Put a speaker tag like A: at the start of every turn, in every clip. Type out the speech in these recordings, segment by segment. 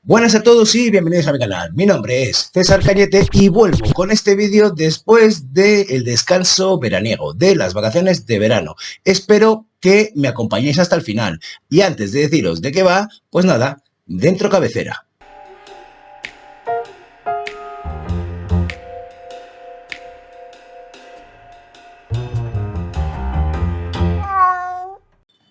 A: Buenas a todos y bienvenidos a mi canal. Mi nombre es César Cañete y vuelvo con este vídeo después del descanso veraniego, de las vacaciones de verano. Espero que me acompañéis hasta el final. Y antes de deciros de qué va, pues nada, dentro cabecera.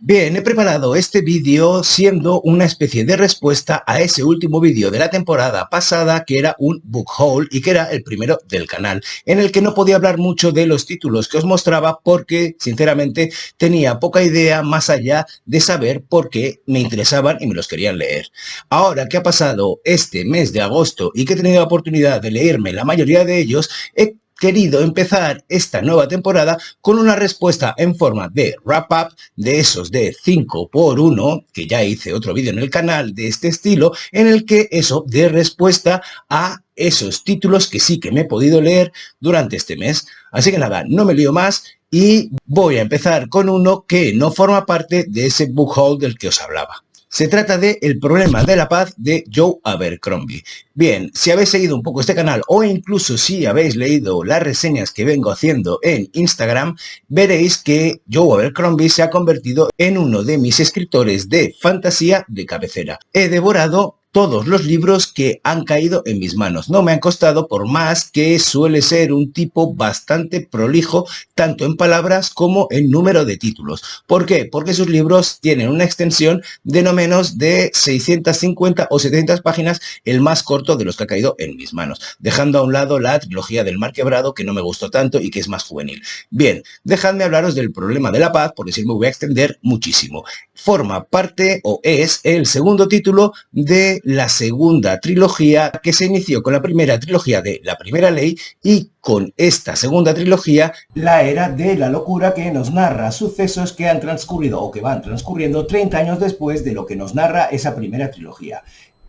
A: Bien, he preparado este vídeo siendo una especie de respuesta a ese último vídeo de la temporada pasada que era un book haul y que era el primero del canal, en el que no podía hablar mucho de los títulos que os mostraba porque, sinceramente, tenía poca idea más allá de saber por qué me interesaban y me los querían leer. Ahora que ha pasado este mes de agosto y que he tenido la oportunidad de leerme la mayoría de ellos, he querido empezar esta nueva temporada con una respuesta en forma de wrap-up de esos de 5×1, que ya hice otro vídeo en el canal de este estilo, en el que eso de respuesta a esos títulos que sí que me he podido leer durante este mes. Así que nada, no me lío más y voy a empezar con uno que no forma parte de ese book haul del que os hablaba. Se trata de El problema de la paz de Joe Abercrombie. Bien, si habéis seguido un poco este canal o incluso si habéis leído las reseñas que vengo haciendo en Instagram, veréis que Joe Abercrombie se ha convertido en uno de mis escritores de fantasía de cabecera. He devorado todos los libros que han caído en mis manos. No me han costado, por más que suele ser un tipo bastante prolijo, tanto en palabras como en número de títulos. ¿Por qué? Porque sus libros tienen una extensión de no menos de 650 o 700 páginas, el más corto de los que ha caído en mis manos, dejando a un lado la trilogía del Mar Quebrado, que no me gustó tanto y que es más juvenil. Bien, dejadme hablaros del problema de la paz, porque si me voy a extender muchísimo. Forma parte o es el segundo título de la segunda trilogía que se inició con la primera trilogía de La Primera Ley y con esta segunda trilogía, La Era de la Locura, que nos narra sucesos que han transcurrido o que van transcurriendo 30 años después de lo que nos narra esa primera trilogía.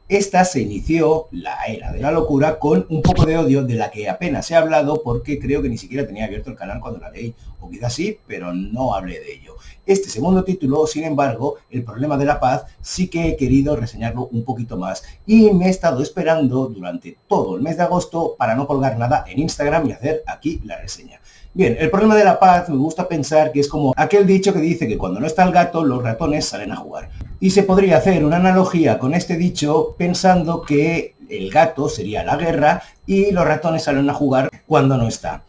A: Esta se inició, La Era de la Locura, con un poco de odio de la que apenas he hablado porque creo que ni siquiera tenía abierto el canal cuando la leí, o quizás sí, pero no hablé de ello. Este segundo título, sin embargo, El problema de la paz, sí que he querido reseñarlo un poquito más y me he estado esperando durante todo el mes de agosto para no colgar nada en Instagram y hacer aquí la reseña. Bien, El problema de la paz me gusta pensar que es como aquel dicho que dice que cuando no está el gato, los ratones salen a jugar. Y se podría hacer una analogía con este dicho pensando que el gato sería la guerra y los ratones salen a jugar cuando no está.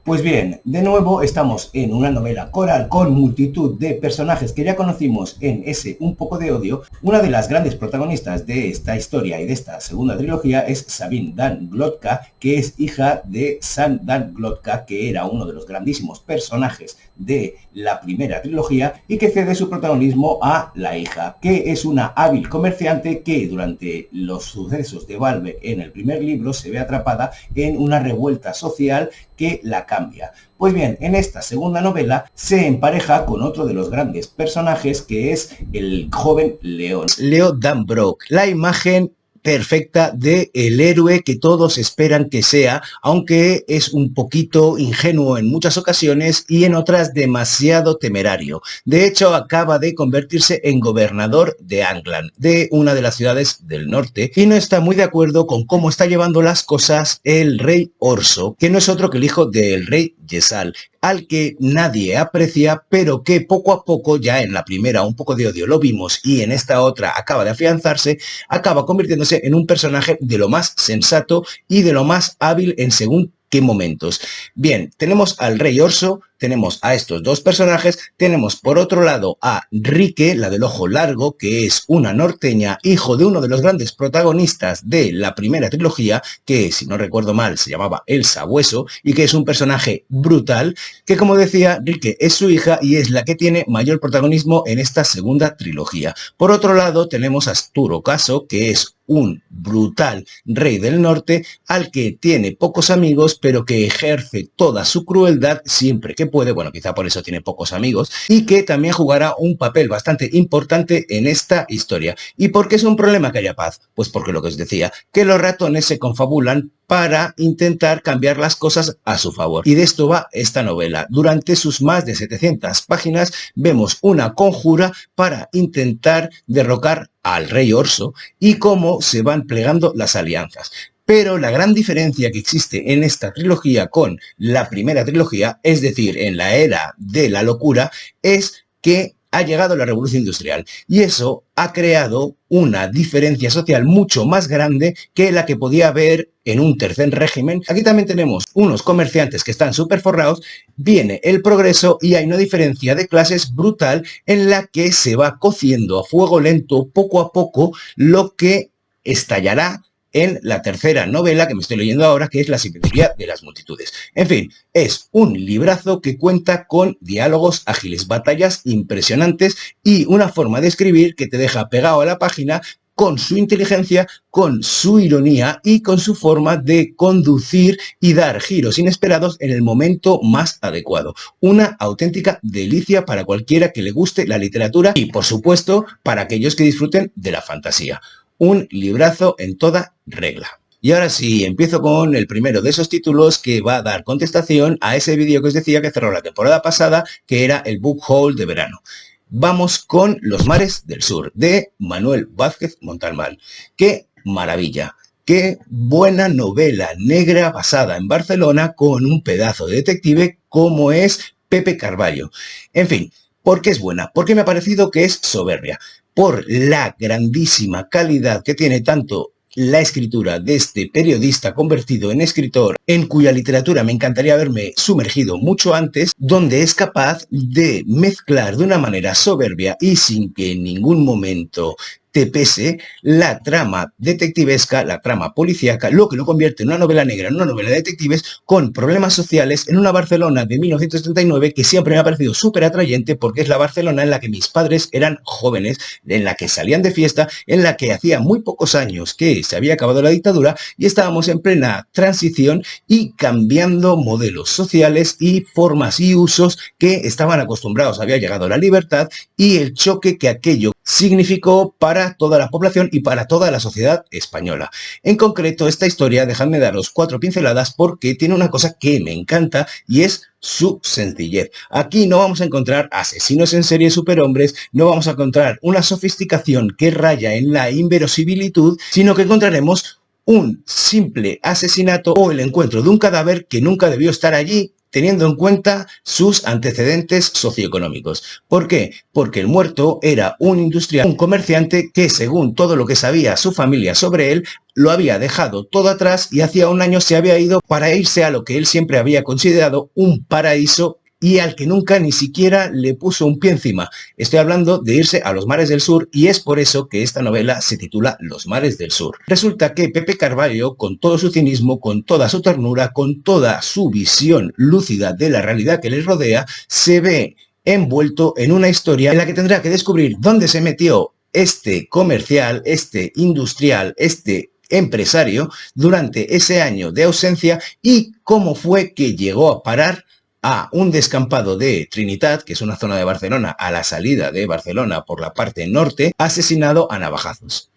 A: Pues bien, de nuevo estamos en una novela coral con multitud de personajes que ya conocimos en ese Un poco de odio. Una de las grandes protagonistas de esta historia y de esta segunda trilogía es Sabine Dan Glodka, que es hija de Sam Dan Glodka, que era uno de los grandísimos personajes de la primera trilogía y que cede su protagonismo a la hija, que es una hábil comerciante que durante los sucesos de Valve en el primer libro se ve atrapada en una revuelta social que la cambia. Pues bien, en esta segunda novela se empareja con otro de los grandes personajes que es el joven Leon. Leo Danbrook, la imagen perfecta de el héroe que todos esperan que sea, aunque es un poquito ingenuo en muchas ocasiones y en otras demasiado temerario. De hecho, acaba de convertirse en gobernador de Anglan, de una de las ciudades del norte, y no está muy de acuerdo con cómo está llevando las cosas el rey Orso, que no es otro que el hijo del rey Yesal, al que nadie aprecia, pero que poco a poco, ya en la primera Un poco de odio lo vimos y en esta otra acaba de afianzarse, acaba convirtiéndose en un personaje de lo más sensato y de lo más hábil en según qué momentos. Bien, tenemos al rey Orso, tenemos a estos dos personajes, tenemos por otro lado a Rike, la del ojo largo, que es una norteña, hijo de uno de los grandes protagonistas de la primera trilogía, que si no recuerdo mal se llamaba El Sabueso, y que es un personaje brutal, que como decía, Rike es su hija y es la que tiene mayor protagonismo en esta segunda trilogía. Por otro lado tenemos a Asturo Caso, que es un brutal rey del norte, al que tiene pocos amigos, pero que ejerce toda su crueldad siempre que que puede, bueno, quizá por eso tiene pocos amigos, y que también jugará un papel bastante importante en esta historia. ¿Y por qué es un problema que haya paz? Pues porque lo que os decía, que los ratones se confabulan para intentar cambiar las cosas a su favor. Y de esto va esta novela. Durante sus más de 700 páginas vemos una conjura para intentar derrocar al rey Orso y cómo se van plegando las alianzas. Pero la gran diferencia que existe en esta trilogía con la primera trilogía, es decir, en la era de la locura, es que ha llegado la revolución industrial y eso ha creado una diferencia social mucho más grande que la que podía haber en un tercer régimen. Aquí también tenemos unos comerciantes que están súper forrados, viene el progreso y hay una diferencia de clases brutal en la que se va cociendo a fuego lento poco a poco lo que estallará en la tercera novela que me estoy leyendo ahora, que es La psicología de las multitudes. En fin, es un librazo que cuenta con diálogos ágiles, batallas impresionantes y una forma de escribir que te deja pegado a la página con su inteligencia, con su ironía y con su forma de conducir y dar giros inesperados en el momento más adecuado. Una auténtica delicia para cualquiera que le guste la literatura y, por supuesto, para aquellos que disfruten de la fantasía. Un librazo en toda regla. Y ahora sí, empiezo con el primero de esos títulos que va a dar contestación a ese vídeo que os decía que cerró la temporada pasada, que era el Book Haul de verano. Vamos con Los mares del sur, de Manuel Vázquez Montalbán. ¡Qué maravilla! ¡Qué buena novela negra basada en Barcelona con un pedazo de detective como es Pepe Carballo! En fin, ¿por qué es buena? Porque me ha parecido que es soberbia. Por la grandísima calidad que tiene tanto la escritura de este periodista convertido en escritor, en cuya literatura me encantaría haberme sumergido mucho antes, donde es capaz de mezclar de una manera soberbia y sin que en ningún momento te pese la trama detectivesca, la trama policíaca, lo que lo convierte en una novela negra, en una novela de detectives con problemas sociales en una Barcelona de 1939 que siempre me ha parecido súper atrayente porque es la Barcelona en la que mis padres eran jóvenes, en la que salían de fiesta, en la que hacía muy pocos años que se había acabado la dictadura y estábamos en plena transición y cambiando modelos sociales y formas y usos que estaban acostumbrados. Había llegado la libertad y el choque que aquello significó para toda la población y para toda la sociedad española. En concreto, esta historia, dejadme daros 4 pinceladas porque tiene una cosa que me encanta y es su sencillez. Aquí no vamos a encontrar asesinos en serie superhombres, no vamos a encontrar una sofisticación que raya en la inverosimilitud, sino que encontraremos un simple asesinato o el encuentro de un cadáver que nunca debió estar allí, teniendo en cuenta sus antecedentes socioeconómicos. ¿Por qué? Porque el muerto era un industrial, un comerciante que, según todo lo que sabía su familia sobre él, lo había dejado todo atrás y hacía un año se había ido para irse a lo que él siempre había considerado un paraíso y al que nunca ni siquiera le puso un pie encima. Estoy hablando de irse a los mares del sur y es por eso que esta novela se titula Los mares del sur. Resulta que Pepe Carballo, con todo su cinismo, con toda su ternura, con toda su visión lúcida de la realidad que les rodea, se ve envuelto en una historia en la que tendrá que descubrir dónde se metió este comercial, este industrial, este empresario durante ese año de ausencia y cómo fue que llegó a parar a un descampado de Trinitat, que es una zona de Barcelona, a la salida de Barcelona por la parte norte, asesinado a navajazos.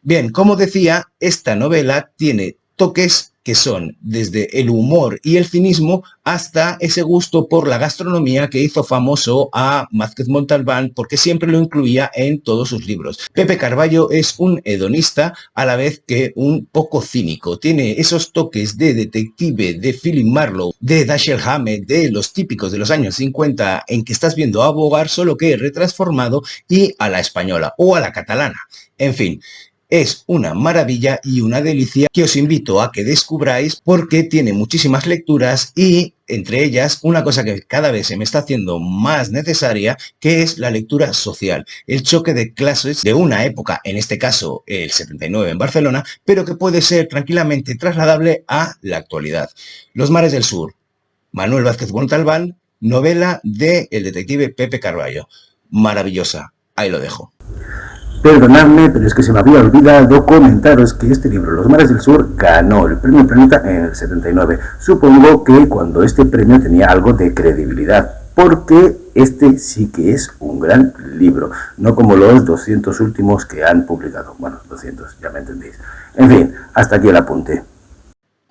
A: Bien, como decía, esta novela tiene toques que son desde el humor y el cinismo hasta ese gusto por la gastronomía que hizo famoso a Vázquez Montalbán porque siempre lo incluía en todos sus libros. Pepe Carballo es un hedonista a la vez que un poco cínico. Tiene esos toques de detective, de Philip Marlowe, de Dashiell Hammett, de los típicos de los años 50 en que estás viendo a Bogart solo que retransformado y a la española o a la catalana. En fin. Es una maravilla y una delicia que os invito a que descubráis porque tiene muchísimas lecturas y entre ellas una cosa que cada vez se me está haciendo más necesaria, que es la lectura social, el choque de clases de una época, en este caso el 79 en Barcelona, pero que puede ser tranquilamente trasladable a la actualidad. Los mares del sur, Manuel Vázquez Montalbán, novela del detective Pepe Carballo. Maravillosa, ahí lo dejo.
B: Perdonadme, pero es que se me había olvidado comentaros que este libro, Los Mares del Sur, ganó el Premio Planeta en el 79. Supongo que cuando este premio tenía algo de credibilidad, porque este sí que es un gran libro, no como los 200 últimos que han publicado. Bueno, 200, ya me entendéis. En fin, hasta aquí el apunte.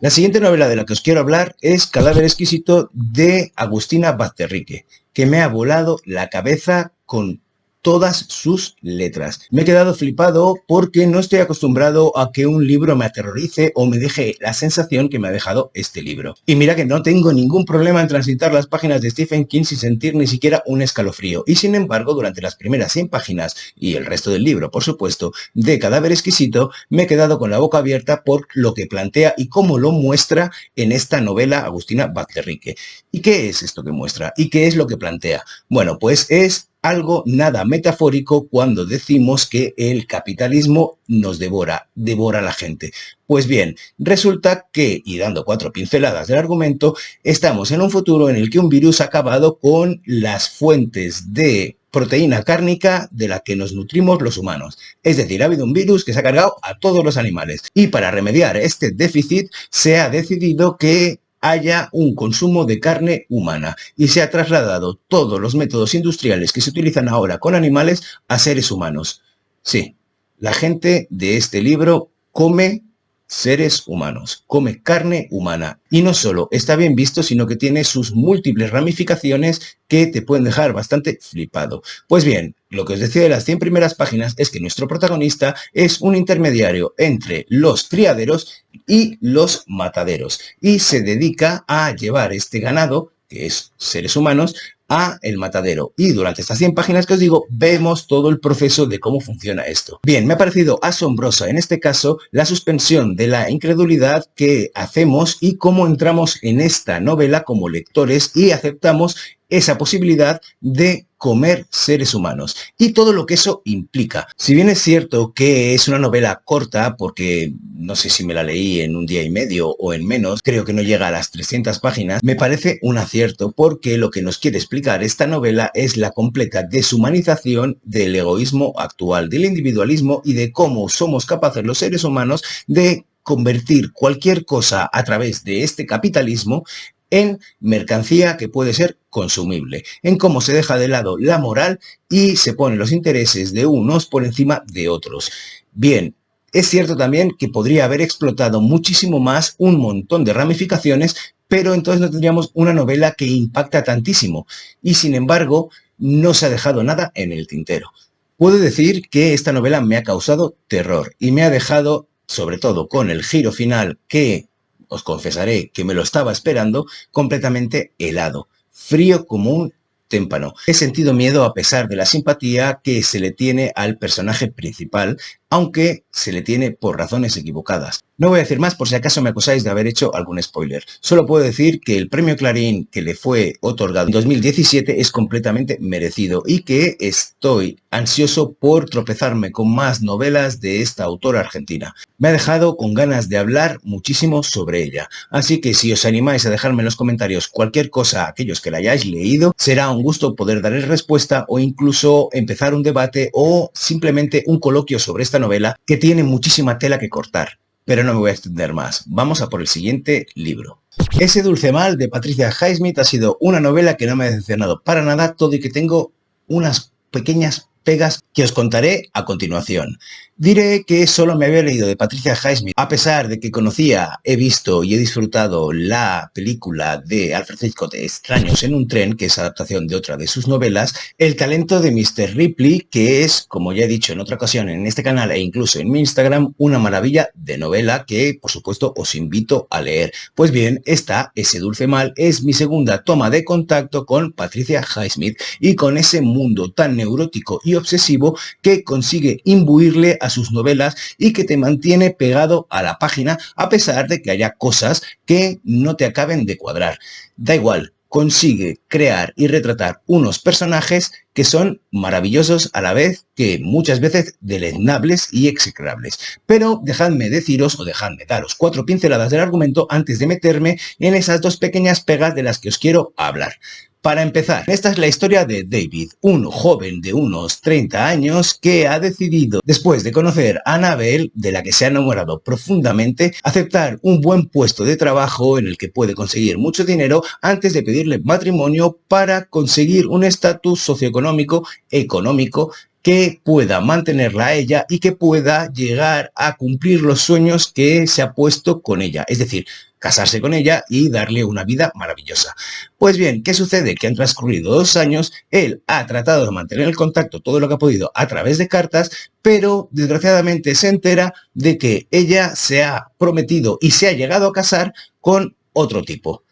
A: La siguiente novela de la que os quiero hablar es Cadáver Exquisito de Agustina Basterrique, que me ha volado la cabeza con todas sus letras. Me he quedado flipado porque no estoy acostumbrado a que un libro me aterrorice o me deje la sensación que me ha dejado este libro. Y mira que no tengo ningún problema en transitar las páginas de Stephen King sin sentir ni siquiera un escalofrío. Y sin embargo, durante las primeras 100 páginas y el resto del libro, por supuesto, de Cadáver Exquisito, me he quedado con la boca abierta por lo que plantea y cómo lo muestra en esta novela Agustina Basterrique. ¿Y qué es esto que muestra? ¿Y qué es lo que plantea? Bueno, pues es algo nada metafórico cuando decimos que el capitalismo nos devora a la gente. Pues bien, resulta que, y dando 4 pinceladas del argumento, estamos en un futuro en el que un virus ha acabado con las fuentes de proteína cárnica de la que nos nutrimos los humanos. Es decir, ha habido un virus que se ha cargado a todos los animales. Y para remediar este déficit, se ha decidido que haya un consumo de carne humana y se ha trasladado todos los métodos industriales que se utilizan ahora con animales a seres humanos. Sí, la gente de este libro come seres humanos, come carne humana. Y no solo está bien visto, sino que tiene sus múltiples ramificaciones que te pueden dejar bastante flipado. Pues bien, lo que os decía de las 100 primeras páginas es que nuestro protagonista es un intermediario entre los criaderos y los mataderos y se dedica a llevar este ganado, que es seres humanos, a el matadero. Y durante estas 100 páginas que os digo, vemos todo el proceso de cómo funciona esto. Bien, me ha parecido asombrosa en este caso la suspensión de la incredulidad que hacemos y cómo entramos en esta novela como lectores y aceptamos esa posibilidad de comer seres humanos y todo lo que eso implica. Si bien es cierto que es una novela corta, porque no sé si me la leí en un día y medio o en menos, creo que no llega a las 300 páginas, me parece un acierto porque lo que nos quiere explicar esta novela es la completa deshumanización del egoísmo actual, del individualismo y de cómo somos capaces los seres humanos de convertir cualquier cosa a través de este capitalismo en mercancía que puede ser consumible, en cómo se deja de lado la moral y se ponen los intereses de unos por encima de otros. Bien, es cierto también que podría haber explotado muchísimo más un montón de ramificaciones, pero entonces no tendríamos una novela que impacta tantísimo y sin embargo no se ha dejado nada en el tintero. Puedo decir que esta novela me ha causado terror y me ha dejado, sobre todo con el giro final que os confesaré que me lo estaba esperando, completamente helado, frío como un témpano. He sentido miedo a pesar de la simpatía que se le tiene al personaje principal, aunque se le tiene por razones equivocadas. No voy a decir más por si acaso me acusáis de haber hecho algún spoiler. Solo puedo decir que el premio Clarín que le fue otorgado en 2017 es completamente merecido y que estoy ansioso por tropezarme con más novelas de esta autora argentina. Me ha dejado con ganas de hablar muchísimo sobre ella. Así que si os animáis a dejarme en los comentarios cualquier cosa a aquellos que la hayáis leído, será un gusto poder darles respuesta o incluso empezar un debate o simplemente un coloquio sobre esta novela que tiene muchísima tela que cortar. Pero no me voy a extender más. Vamos a por el siguiente libro. Ese dulce mal de Patricia Highsmith ha sido una novela que no me ha decepcionado para nada, todo y que tengo unas pequeñas pegas que os contaré a continuación. Diré que solo me había leído de Patricia Highsmith, a pesar de que conocía, he visto y he disfrutado la película de Alfred Hitchcock Extraños en un tren, que es adaptación de otra de sus novelas, El talento de Mr. Ripley, que es, como ya he dicho en otra ocasión en este canal e incluso en mi Instagram, una maravilla de novela que, por supuesto, os invito a leer. Pues bien, Ese dulce mal es mi segunda toma de contacto con Patricia Highsmith y con ese mundo tan neurótico y obsesivo que consigue imbuirle a sus novelas y que te mantiene pegado a la página a pesar de que haya cosas que no te acaben de cuadrar. Da igual, consigue crear y retratar unos personajes que son maravillosos a la vez que muchas veces deleznables y execrables. Pero dejadme deciros o dejadme daros 4 pinceladas del argumento antes de meterme en esas 2 pequeñas pegas de las que os quiero hablar. Para empezar, esta es la historia de David, un joven de unos 30 años que ha decidido, después de conocer a Annabelle, de la que se ha enamorado profundamente, aceptar un buen puesto de trabajo en el que puede conseguir mucho dinero antes de pedirle matrimonio para conseguir un estatus socioeconómico, económico, que pueda mantenerla a ella y que pueda llegar a cumplir los sueños que se ha puesto con ella, es decir, casarse con ella y darle una vida maravillosa. Pues bien, ¿qué sucede? Que han transcurrido 2 años, él ha tratado de mantener el contacto todo lo que ha podido a través de cartas, pero desgraciadamente se entera de que ella se ha prometido y se ha llegado a casar con otro tipo.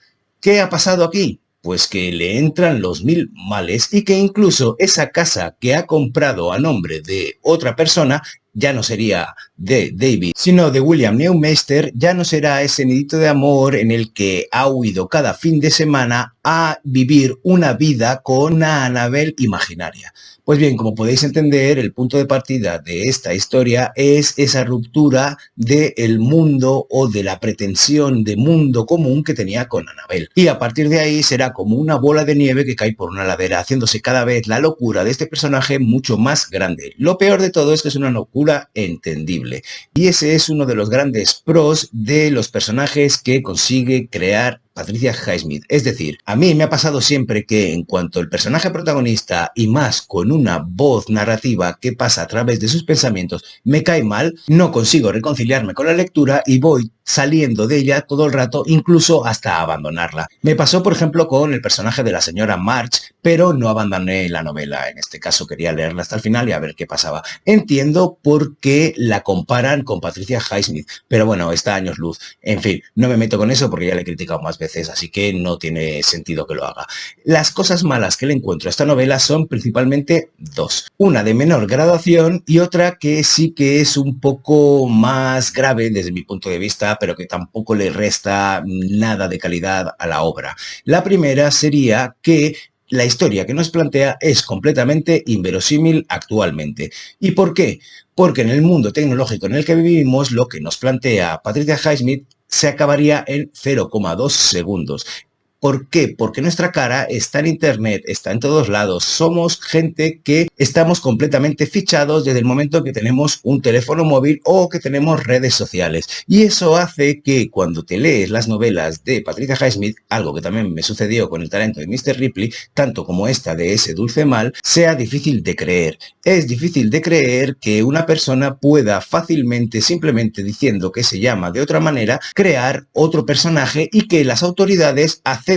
A: ¿Qué ha pasado aquí? Pues que le entran los 1000 males y que incluso esa casa que ha comprado a nombre de otra persona ya no sería de David, sino de William Neumeister, ya no será ese nidito de amor en el que ha huido cada fin de semana a vivir una vida con una Annabelle imaginaria. Pues bien, como podéis entender, el punto de partida de esta historia es esa ruptura del mundo o de la pretensión de mundo común que tenía con Annabelle. Y a partir de ahí será como una bola de nieve que cae por una ladera, haciéndose cada vez la locura de este personaje mucho más grande. Lo peor de todo es que es una locura entendible. Y ese es uno de los grandes pros de los personajes que consigue crear Patricia Highsmith. Es decir, a mí me ha pasado siempre que en cuanto el personaje protagonista, y más con una voz narrativa que pasa a través de sus pensamientos, me cae mal, no consigo reconciliarme con la lectura y voy saliendo de ella todo el rato, incluso hasta abandonarla. Me pasó, por ejemplo, con el personaje de la señora March, pero no abandoné la novela. En este caso quería leerla hasta el final y a ver qué pasaba. Entiendo por qué la comparan con Patricia Highsmith, pero bueno, está a años luz. En fin, no me meto con eso porque ya le he criticado más veces, así que no tiene sentido que lo haga. Las cosas malas que le encuentro a esta novela son principalmente dos. Una de menor graduación y otra que sí que es un poco más grave desde mi punto de vista, pero que tampoco le resta nada de calidad a la obra. La primera sería que la historia que nos plantea es completamente inverosímil actualmente. ¿Y por qué? Porque en el mundo tecnológico en el que vivimos, lo que nos plantea Patricia Highsmith se acabaría en 0,2 segundos. ¿Por qué? Porque nuestra cara está en internet, está en todos lados. Somos gente que estamos completamente fichados desde el momento que tenemos un teléfono móvil o que tenemos redes sociales. Y eso hace que cuando te lees las novelas de Patricia Highsmith, algo que también me sucedió con el talento de Mr. Ripley, tanto como esta de Ese dulce mal, sea difícil de creer. Es difícil de creer que una persona pueda fácilmente, simplemente diciendo que se llama de otra manera, crear otro personaje y que las autoridades acepten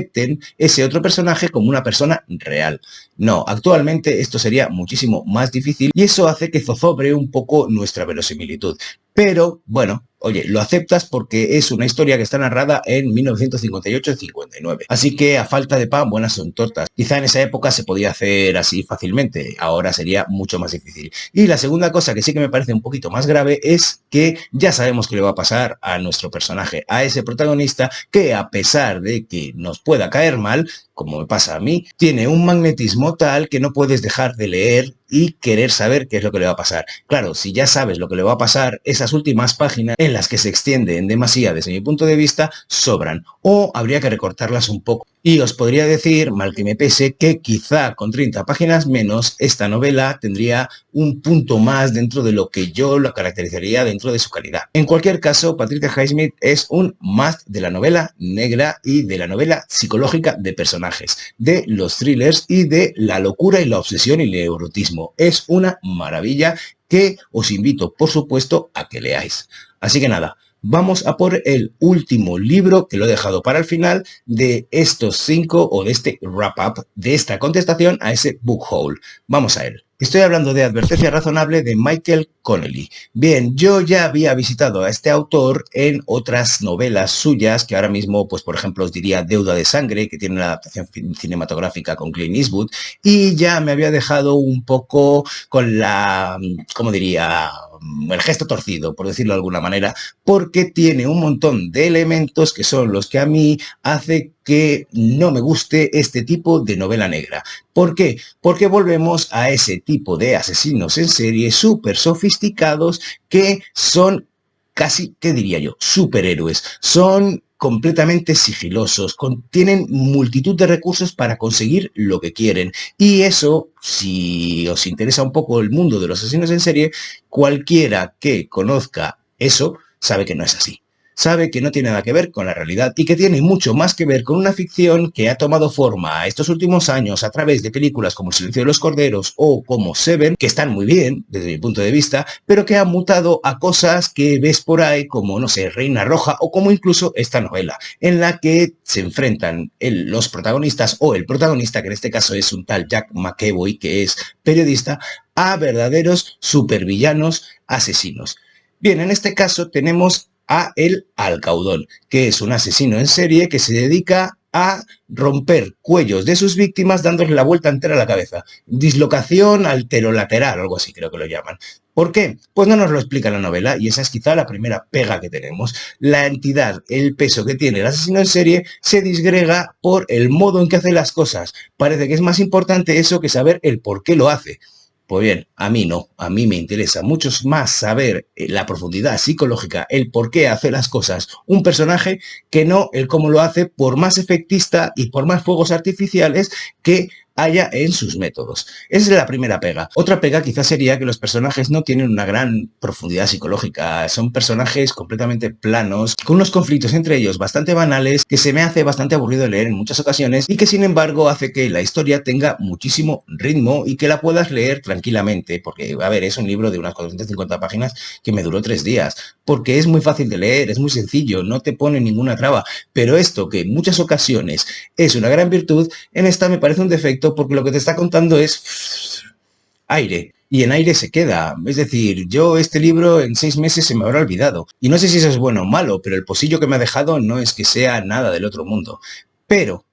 A: ese otro personaje como una persona real. No, actualmente esto sería muchísimo más difícil y eso hace que zozobre un poco nuestra verosimilitud. Pero, bueno, oye, lo aceptas porque es una historia que está narrada en 1958-59. Así que a falta de pan, buenas son tortas. Quizá en esa época se podía hacer así fácilmente, ahora sería mucho más difícil. Y la segunda cosa que sí que me parece un poquito más grave es que ya sabemos qué le va a pasar a nuestro personaje, a ese protagonista que a pesar de que nos pueda caer mal, como me pasa a mí, tiene un magnetismo tal que no puedes dejar de leer y querer saber qué es lo que le va a pasar. Claro, si ya sabes lo que le va a pasar, esas últimas páginas en las que se extiende en demasía desde mi punto de vista, sobran, o habría que recortarlas un poco. Y os podría decir, mal que me pese, que quizá con 30 páginas menos, esta novela tendría un punto más dentro de lo que yo lo caracterizaría dentro de su calidad. En cualquier caso, Patricia Highsmith es un must de la novela negra y de la novela psicológica de personajes, de los thrillers y de la locura y la obsesión y el neurotismo. Es una maravilla que os invito, por supuesto, a que leáis. Así que nada, vamos a por el último libro, que lo he dejado para el final, de estos 5 o de este wrap-up, de esta contestación a ese book haul. Vamos a él. Estoy hablando de Advertencia razonable de Michael Connelly. Bien, yo ya había visitado a este autor en otras novelas suyas, que ahora mismo, pues por ejemplo, os diría Deuda de sangre, que tiene una adaptación cinematográfica con Clint Eastwood, y ya me había dejado un poco con la, ¿cómo diría?, el gesto torcido, por decirlo de alguna manera, porque tiene un montón de elementos que son los que a mí hace que no me guste este tipo de novela negra. ¿Por qué? Porque volvemos a ese tipo de asesinos en serie súper sofisticados que son casi, ¿qué diría yo?, superhéroes. Son completamente sigilosos, tienen multitud de recursos para conseguir lo que quieren. Y eso, si os interesa un poco el mundo de los asesinos en serie, cualquiera que conozca eso sabe que no es así. Sabe que no tiene nada que ver con la realidad y que tiene mucho más que ver con una ficción que ha tomado forma estos últimos años a través de películas como El silencio de los corderos o como Seven, que están muy bien desde mi punto de vista, pero que ha mutado a cosas que ves por ahí como, no sé, Reina Roja o como incluso esta novela, en la que se enfrentan los protagonistas o el protagonista, que en este caso es un tal Jack McAvoy, que es periodista, a verdaderos supervillanos asesinos. Bien, en este caso tenemos a El Alcaudón, que es un asesino en serie que se dedica a romper cuellos de sus víctimas dándole la vuelta entera a la cabeza. Dislocación alterolateral, algo así creo que lo llaman. ¿Por qué? Pues no nos lo explica la novela y esa es quizá la primera pega que tenemos. La entidad, el peso que tiene el asesino en serie se disgrega por el modo en que hace las cosas. Parece que es más importante eso que saber el por qué lo hace. Pues bien, a mí no, a mí me interesa mucho más saber la profundidad psicológica, el por qué hace las cosas un personaje, que no el cómo lo hace, por más efectista y por más fuegos artificiales que haya en sus métodos. Esa es la primera pega. Otra pega quizás sería que los personajes no tienen una gran profundidad psicológica. Son personajes completamente planos, con unos conflictos entre ellos bastante banales, que se me hace bastante aburrido leer en muchas ocasiones y que sin embargo hace que la historia tenga muchísimo ritmo y que la puedas leer tranquilamente, porque, a ver, es un libro de unas 450 páginas que me duró 3 días, porque es muy fácil de leer, es muy sencillo, no te pone ninguna traba, pero esto que en muchas ocasiones es una gran virtud, en esta me parece un defecto, porque lo que te está contando es aire, y en aire se queda. Es decir, yo este libro en 6 meses se me habrá olvidado. Y no sé si eso es bueno o malo, pero el pocillo que me ha dejado no es que sea nada del otro mundo. Pero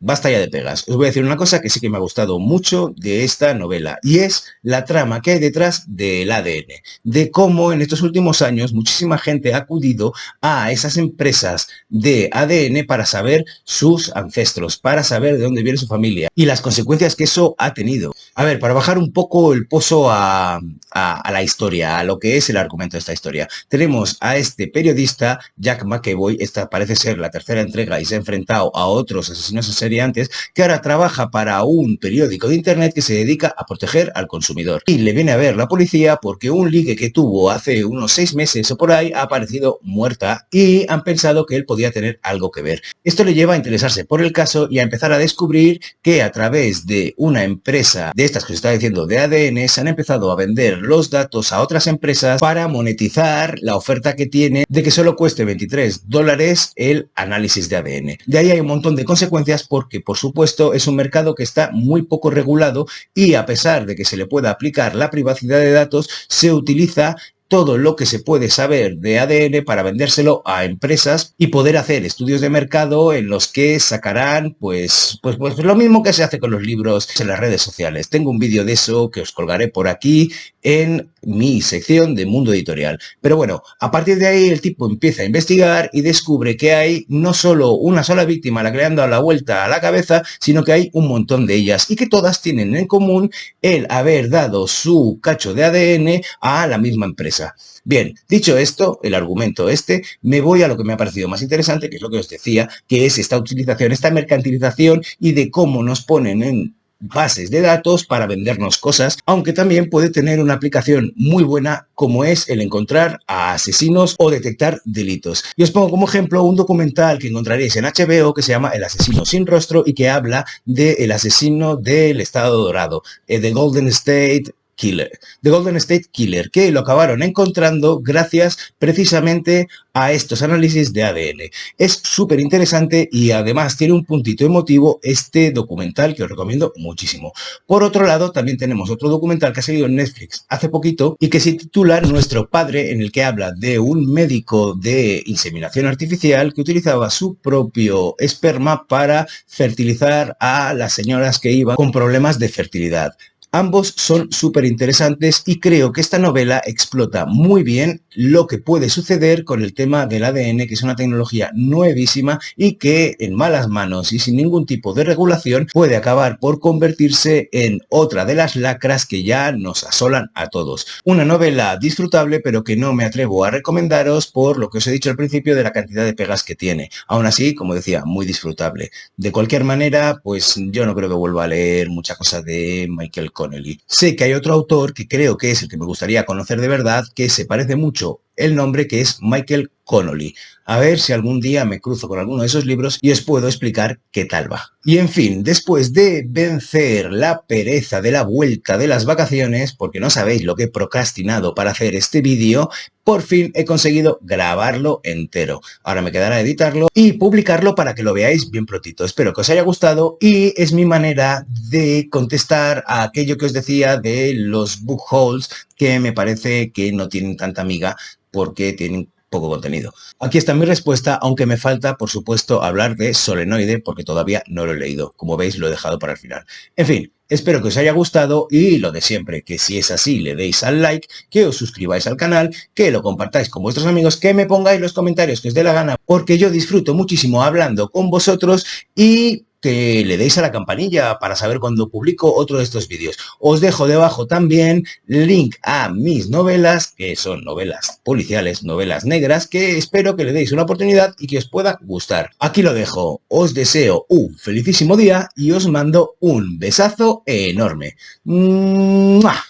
A: basta ya de pegas. Os voy a decir una cosa que sí que me ha gustado mucho de esta novela, y es la trama que hay detrás del ADN, de cómo en estos últimos años muchísima gente ha acudido a esas empresas de ADN para saber sus ancestros, para saber de dónde viene su familia y las consecuencias que eso ha tenido. A ver, para bajar un poco el pozo a la historia, a lo que es el argumento de esta historia, tenemos a este periodista, Jack McAvoy. Esta parece ser la tercera entrega y se ha enfrentado a otros asesinos en serie antes, que ahora trabaja para un periódico de internet que se dedica a proteger al consumidor. Y le viene a ver la policía porque un ligue que tuvo hace unos 6 meses o por ahí ha aparecido muerta y han pensado que él podía tener algo que ver. Esto le lleva a interesarse por el caso y a empezar a descubrir que a través de una empresa de estas que os estaba diciendo de ADN se han empezado a vender los datos a otras empresas para monetizar la oferta que tiene de que solo cueste $23 el análisis de ADN. De ahí hay un montón de consecuencias porque, por supuesto, es un mercado que está muy poco regulado y a pesar de que se le pueda aplicar la privacidad de datos, se utiliza todo lo que se puede saber de ADN para vendérselo a empresas y poder hacer estudios de mercado en los que sacarán pues lo mismo que se hace con los libros en las redes sociales. Tengo un vídeo de eso que os colgaré por aquí en mi sección de Mundo Editorial. Pero bueno, a partir de ahí el tipo empieza a investigar y descubre que hay no solo una sola víctima a la que le han dado la vuelta a la cabeza, sino que hay un montón de ellas y que todas tienen en común el haber dado su cacho de ADN a la misma empresa. Bien, dicho esto, el argumento me voy a lo que me ha parecido más interesante, que es lo que os decía, que es esta utilización, esta mercantilización y de cómo nos ponen en bases de datos para vendernos cosas, aunque también puede tener una aplicación muy buena como es el encontrar a asesinos o detectar delitos. Y os pongo como ejemplo un documental que encontraréis en HBO que se llama El asesino sin rostro y que habla del asesino del Estado Dorado, The Golden State Killer, que lo acabaron encontrando gracias precisamente a estos análisis de ADN. Es súper interesante y además tiene un puntito emotivo este documental que os recomiendo muchísimo. Por otro lado, también tenemos otro documental que ha salido en Netflix hace poquito y que se titula Nuestro Padre, en el que habla de un médico de inseminación artificial que utilizaba su propio esperma para fertilizar a las señoras que iban con problemas de fertilidad. Ambos son súper interesantes y creo que esta novela explota muy bien lo que puede suceder con el tema del ADN, que es una tecnología nuevísima y que en malas manos y sin ningún tipo de regulación puede acabar por convertirse en otra de las lacras que ya nos asolan a todos. Una novela disfrutable, pero que no me atrevo a recomendaros por lo que os he dicho al principio de la cantidad de pegas que tiene. Aún así, como decía, muy disfrutable. De cualquier manera, pues yo no creo que vuelva a leer mucha cosa de Michael Connelly. Sé que hay otro autor que creo que es el que me gustaría conocer de verdad, que se parece mucho el nombre, que es Michael Connolly. A ver si algún día me cruzo con alguno de esos libros y os puedo explicar qué tal va. Y en fin, después de vencer la pereza de la vuelta de las vacaciones, porque no sabéis lo que he procrastinado para hacer este vídeo, por fin he conseguido grabarlo entero. Ahora me quedará editarlo y publicarlo para que lo veáis bien prontito. Espero que os haya gustado y es mi manera de contestar a aquello que os decía de los book hauls, que me parece que no tienen tanta amiga porque tienen poco contenido. Aquí está mi respuesta, aunque me falta, por supuesto, hablar de Solenoide, porque todavía no lo he leído. Como veis, lo he dejado para el final. En fin, espero que os haya gustado y lo de siempre, que si es así, le deis al like, que os suscribáis al canal, que lo compartáis con vuestros amigos, que me pongáis los comentarios que os dé la gana, porque yo disfruto muchísimo hablando con vosotros y que le deis a la campanilla para saber cuando publico otro de estos vídeos. Os dejo debajo también link a mis novelas, que son novelas policiales, novelas negras, que espero que le deis una oportunidad y que os pueda gustar. Aquí lo dejo. Os deseo un felicísimo día y os mando un besazo enorme. ¡Mua!